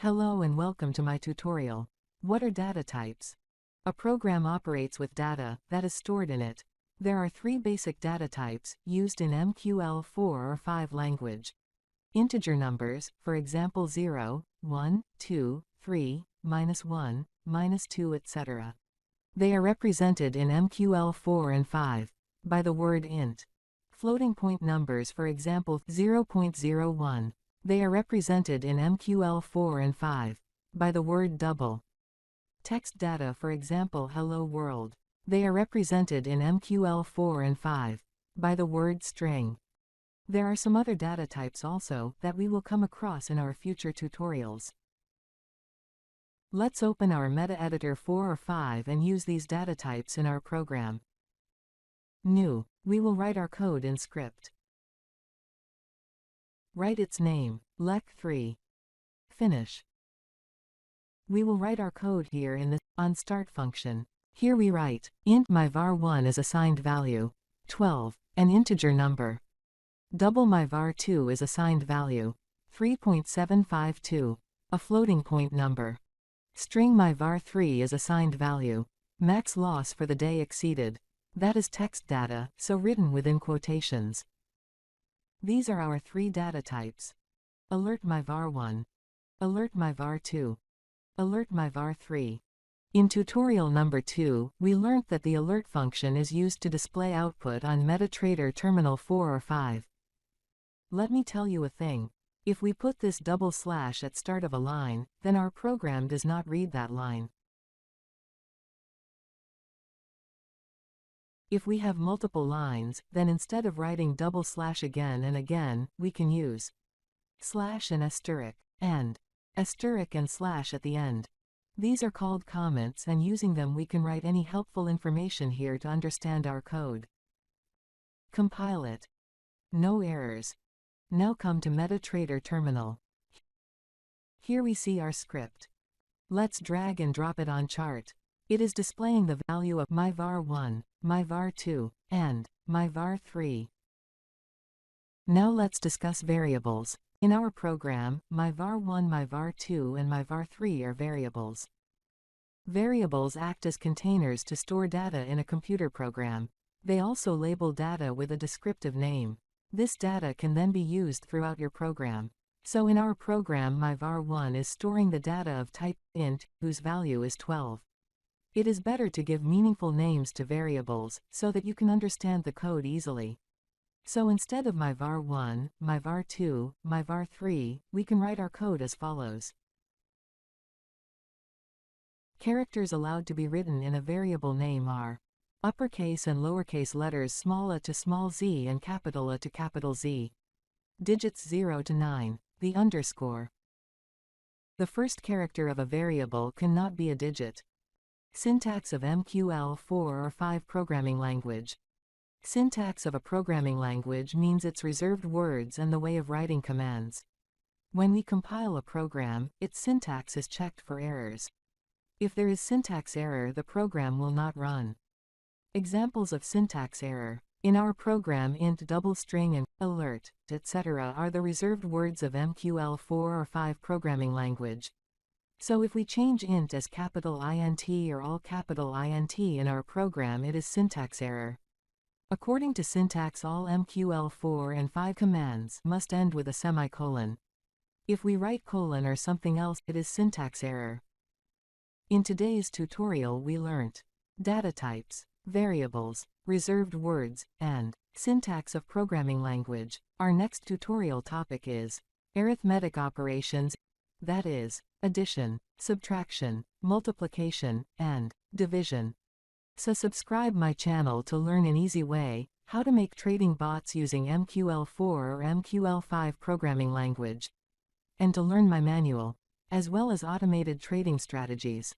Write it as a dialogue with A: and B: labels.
A: Hello and welcome to my tutorial. What are data types? A program operates with data that is stored in it. There are three basic data types used in MQL4 or 5 language. Integer numbers, for example 0, 1, 2, 3, -1, -2, etc. They are represented in MQL4 and 5 by the word int. Floating point numbers, for example 0.01. They are represented in MQL4 and 5 by the word double. Text data, for example hello world. They are represented in MQL4 and 5 by the word string. There are some other data types also that we will come across in our future tutorials. Let's open our meta editor 4 or 5 and use these data types in our program. New. We will write our code in script. Write its name, lec3. Finish. We will write our code here in the onStart function. Here we write, int my var1 is assigned value 12, an integer number. Double my var2 is assigned value 3.752, a floating point number. String my var3 is assigned value max loss for the day exceeded. That is text data, so written within quotations. These are our three data types. Alert my var1. Alert my var2. Alert my var3. In tutorial number 2, we learnt that the alert function is used to display output on MetaTrader terminal 4 or 5. Let me tell you a thing. If we put this double slash at start of a line, then our program does not read that line. If we have multiple lines, then instead of writing double slash again and again, we can use slash and asterisk, and asterisk and slash at the end. These are called comments, and using them we can write any helpful information here to understand our code. Compile it. No errors. Now come to MetaTrader terminal. Here we see our script. Let's drag and drop it on chart. It is displaying the value of my var1, my var2, and my var3. Now let's discuss variables. In our program, my var1, my var2, and my var3 are variables. Variables act as containers to store data in a computer program. They also label data with a descriptive name. This data can then be used throughout your program. So in our program, my var1 is storing the data of type int, whose value is 12. It is better to give meaningful names to variables, so that you can understand the code easily. So instead of my var1, my var2, my var3, we can write our code as follows. Characters allowed to be written in a variable name are uppercase and lowercase letters small a to small z and capital A to capital Z. Digits 0 to 9, the underscore. The first character of a variable cannot be a digit. Syntax of MQL4 or 5 programming language. Syntax of a programming language means its reserved words and the way of writing commands. When we compile a program, its syntax is checked for errors. If there is syntax error, the program will not run. Examples of syntax error. In our program, int double string and alert, etc. are the reserved words of MQL4 or 5 programming language. So if we change int as capital INT or all capital INT in our program, it is syntax error. According to syntax, all MQL4 and 5 commands must end with a semicolon. If we write colon or something else, it is syntax error. In today's tutorial we learnt data types, variables, reserved words, and syntax of programming language. Our next tutorial topic is arithmetic operations, that is, addition, subtraction, multiplication, and division. So subscribe my channel to learn an easy way how to make trading bots using MQL4 or MQL5 programming language, and to learn my manual, as well as automated trading strategies.